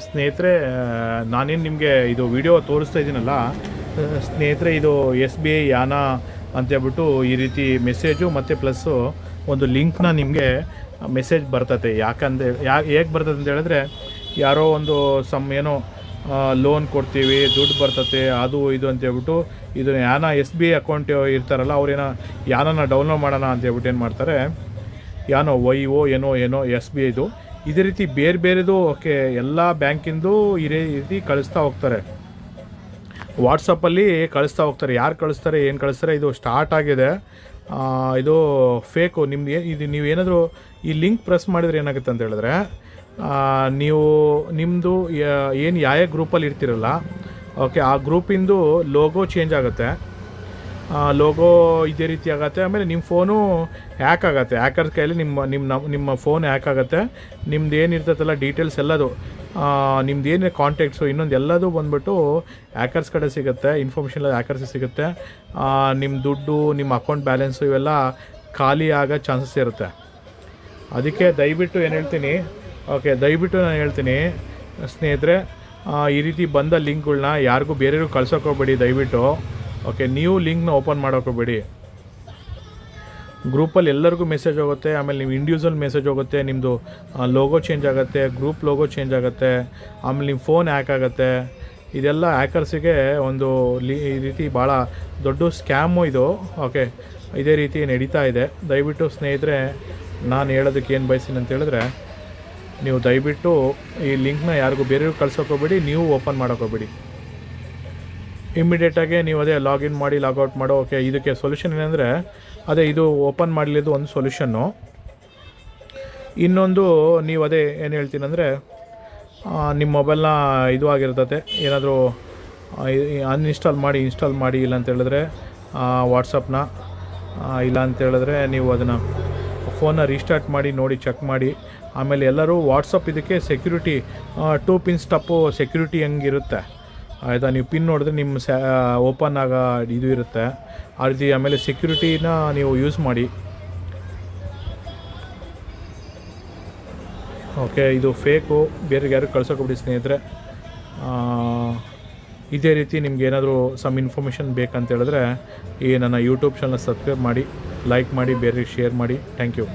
ಸ್ನೇಹಿತರೆ, ನಾನೇನು ನಿಮಗೆ ಇದು ವಿಡಿಯೋ ತೋರಿಸ್ತಾ ಇದ್ದೀನಲ್ಲ ಸ್ನೇಹಿತರೆ, ಇದು SBI ಯಾನ ಅಂತೇಳ್ಬಿಟ್ಟು ಈ ರೀತಿ ಮೆಸೇಜು ಮತ್ತು ಪ್ಲಸ್ಸು ಒಂದು ಲಿಂಕ್ನ ನಿಮಗೆ ಮೆಸೇಜ್ ಬರ್ತದೆ. ಹೇಗೆ ಬರ್ತದೆ ಅಂತ ಹೇಳಿದ್ರೆ, ಯಾರೋ ಒಂದು ಏನೋ ಲೋನ್ ಕೊಡ್ತೀವಿ, ದುಡ್ಡು ಬರ್ತತೆ, ಅದು ಇದು ಅಂತೇಳ್ಬಿಟ್ಟು ಇದು ಯಾನ SBI ಅಕೌಂಟ್ ಇರ್ತಾರಲ್ಲ ಅವ್ರೇನೋ ಯಾನನ ಡೌನ್ಲೋಡ್ ಮಾಡೋಣ ಅಂತೇಳ್ಬಿಟ್ಟು ಏನು ಮಾಡ್ತಾರೆ, ಯಾನೋ ಏನೋ SBIದು ಇದೇ ರೀತಿ ಬೇರೆ ಬೇರೆದು ಓಕೆ ಎಲ್ಲ ಬ್ಯಾಂಕಿಂದು ಇದೇ ರೀತಿ ಕಳಿಸ್ತಾ ಹೋಗ್ತಾರೆ, ವಾಟ್ಸಪ್ಪಲ್ಲಿ ಕಳಿಸ್ತಾ ಹೋಗ್ತಾರೆ. ಯಾರು ಕಳಿಸ್ತಾರೆ, ಏನು ಕಳಿಸ್ತಾರೆ, ಇದು ಸ್ಟಾರ್ಟ್ ಆಗಿದೆ. ಇದು ಫೇಕು. ಇದು ನೀವು ಏನಾದರೂ ಈ ಲಿಂಕ್ ಪ್ರೆಸ್ ಮಾಡಿದರೆ ಏನಾಗುತ್ತೆ ಅಂತ ಹೇಳಿದ್ರೆ, ನೀವು ನಿಮ್ಮದು ಏನು ಯಾವ ಗ್ರೂಪಲ್ಲಿ ಇರ್ತಿರಲ್ಲ ಓಕೆ ಆ ಗ್ರೂಪಿಂದು ಲೋಗೋ ಚೇಂಜ್ ಆಗುತ್ತೆ, ಲೋಗೋ ಇದೇ ರೀತಿ ಆಗುತ್ತೆ. ಆಮೇಲೆ ನಿಮ್ಮ ಫೋನು ಹ್ಯಾಕ್ ಆಗುತ್ತೆ, ಹ್ಯಾಕರ್ಸ್ ಕೈಯಲ್ಲಿ ನಿಮ್ಮ ಫೋನ್ ಹ್ಯಾಕ್ ಆಗುತ್ತೆ. ನಿಮ್ದು ಏನಿರ್ತೈತಲ್ಲ ಡೀಟೇಲ್ಸ್ ಎಲ್ಲದು, ನಿಮ್ದು ಏನು ಕಾಂಟ್ಯಾಕ್ಟ್ಸು ಇನ್ನೊಂದು ಎಲ್ಲದೂ ಬಂದುಬಿಟ್ಟು ಹ್ಯಾಕರ್ಸ್ ಕಡೆ ಸಿಗುತ್ತೆ, ಇನ್ಫಾರ್ಮೇಷನ್ ಎಲ್ಲ ಹ್ಯಾಕರ್ಸ್ ಸಿಗುತ್ತೆ. ನಿಮ್ಮ ದುಡ್ಡು, ನಿಮ್ಮ ಅಕೌಂಟ್ ಬ್ಯಾಲೆನ್ಸು ಇವೆಲ್ಲ ಖಾಲಿ ಆಗೋ ಚಾನ್ಸಸ್ ಇರುತ್ತೆ. ಅದಕ್ಕೆ ದಯವಿಟ್ಟು ಏನು ಹೇಳ್ತೀನಿ, ದಯವಿಟ್ಟು ನಾನು ಹೇಳ್ತೀನಿ ಸ್ನೇಹಿತರೆ, ಈ ರೀತಿ ಬಂದ ಲಿಂಕ್ಗಳ್ನ ಯಾರಿಗೂ ಬೇರೆಯವ್ರು ಕಳ್ಸೋಕೋಗ್ಬೇಡಿ ದಯವಿಟ್ಟು. ನೀವು ಲಿಂಕ್ನ ಓಪನ್ ಮಾಡೋಕೋಗ್ಬೇಡಿ. ಗ್ರೂಪಲ್ಲಿ ಎಲ್ಲರಿಗೂ ಮೆಸೇಜ್ ಹೋಗುತ್ತೆ, ಆಮೇಲೆ ನೀವು ಇಂಡಿವಿಜುವಲ್ ಮೆಸೇಜ್ ಹೋಗುತ್ತೆ, ನಿಮ್ಮದು ಲೋಗೋ ಚೇಂಜ್ ಆಗುತ್ತೆ, ಗ್ರೂಪ್ ಲೋಗೋ ಚೇಂಜ್ ಆಗುತ್ತೆ, ಆಮೇಲೆ ನಿಮ್ಮ ಫೋನ್ ಹ್ಯಾಕ್ ಆಗುತ್ತೆ. ಇದೆಲ್ಲ ಹ್ಯಾಕರ್ಸಿಗೆ ಒಂದು ಈ ರೀತಿ ಭಾಳ ದೊಡ್ಡ ಸ್ಕ್ಯಾಮು ಇದು. ಇದೇ ರೀತಿ ನಡೀತಾ ಇದೆ. ದಯವಿಟ್ಟು ಸ್ನೇಹಿತರೆ, ನಾನು ಹೇಳೋದಕ್ಕೆ ಏನು ಬಯಸ್ತೀನಿ ಅಂತ ಹೇಳಿದ್ರೆ, ನೀವು ದಯವಿಟ್ಟು ಈ ಲಿಂಕ್ನ ಯಾರಿಗೂ ಬೇರೆಯವ್ರಿಗೆ ಕಳ್ಸೋಕೋಬೇಡಿ, ನೀವು ಓಪನ್ ಮಾಡೋಕೋಬೇಡಿ. ಇಮ್ಮಿಡಿಯೇಟಾಗಿ ನೀವು ಅದೇ ಲಾಗಿನ್ ಮಾಡಿ ಲಾಗೌಟ್ ಮಾಡೋ. ಇದಕ್ಕೆ ಸೊಲ್ಯೂಷನ್ ಏನಂದರೆ, ಅದೇ ಇದು ಓಪನ್ ಮಾಡಲಿದ್ದು ಒಂದು ಸೊಲ್ಯೂಷನ್ನು. ಇನ್ನೊಂದು ನೀವು ಅದೇ ಏನು ಹೇಳ್ತೀನಿ ಅಂದರೆ, ನಿಮ್ಮ ಮೊಬೈಲ್ನ ಇದು ಆಗಿರ್ತದೆ, ಏನಾದರೂ ಇನ್ಸ್ಟಾಲ್ ಮಾಡಿ ಇಲ್ಲ ಅಂತ ಹೇಳಿದ್ರೆ ವಾಟ್ಸಪ್ನ, ಇಲ್ಲ ಅಂತ ಹೇಳಿದ್ರೆ ನೀವು ಅದನ್ನು ಫೋನ್ನ ರೀಸ್ಟಾರ್ಟ್ ಮಾಡಿ ನೋಡಿ, ಚೆಕ್ ಮಾಡಿ. ಆಮೇಲೆ ಎಲ್ಲರೂ ವಾಟ್ಸಪ್ ಇದಕ್ಕೆ ಸೆಕ್ಯೂರಿಟಿ 2 ಪಿನ್ ಸ್ಟಪ್ಪು ಸೆಕ್ಯೂರಿಟಿ ಹೆಂಗಿರುತ್ತೆ ಆಯಿತಾ, ನೀವು ಪಿನ್ ನೋಡಿದ್ರೆ ನಿಮ್ಮ ಓಪನ್ ಆಗೋ ಇದು ಇರುತ್ತೆ ಆ ರೀತಿ. ಆಮೇಲೆ ಸೆಕ್ಯೂರಿಟಿನ ನೀವು ಯೂಸ್ ಮಾಡಿ. ಇದು ಫೇಕು, ಬೇರೆಗೆ ಯಾರು ಕಳ್ಸೋಕೊಬಿಡಿ ಸ್ನೇಹಿತರೆ. ಇದೇ ರೀತಿ ನಿಮ್ಗೆ ಏನಾದರೂ ಸಮ್ ಇನ್ಫಾರ್ಮೇಷನ್ ಬೇಕಂತ ಹೇಳಿದ್ರೆ ಈ ನನ್ನ ಯೂಟ್ಯೂಬ್ ಚಾನಲ್ ಸಬ್ಸ್ಕ್ರೈಬ್ ಮಾಡಿ, ಲೈಕ್ ಮಾಡಿ, ಬೇರೆಗೆ ಶೇರ್ ಮಾಡಿ. Thank you.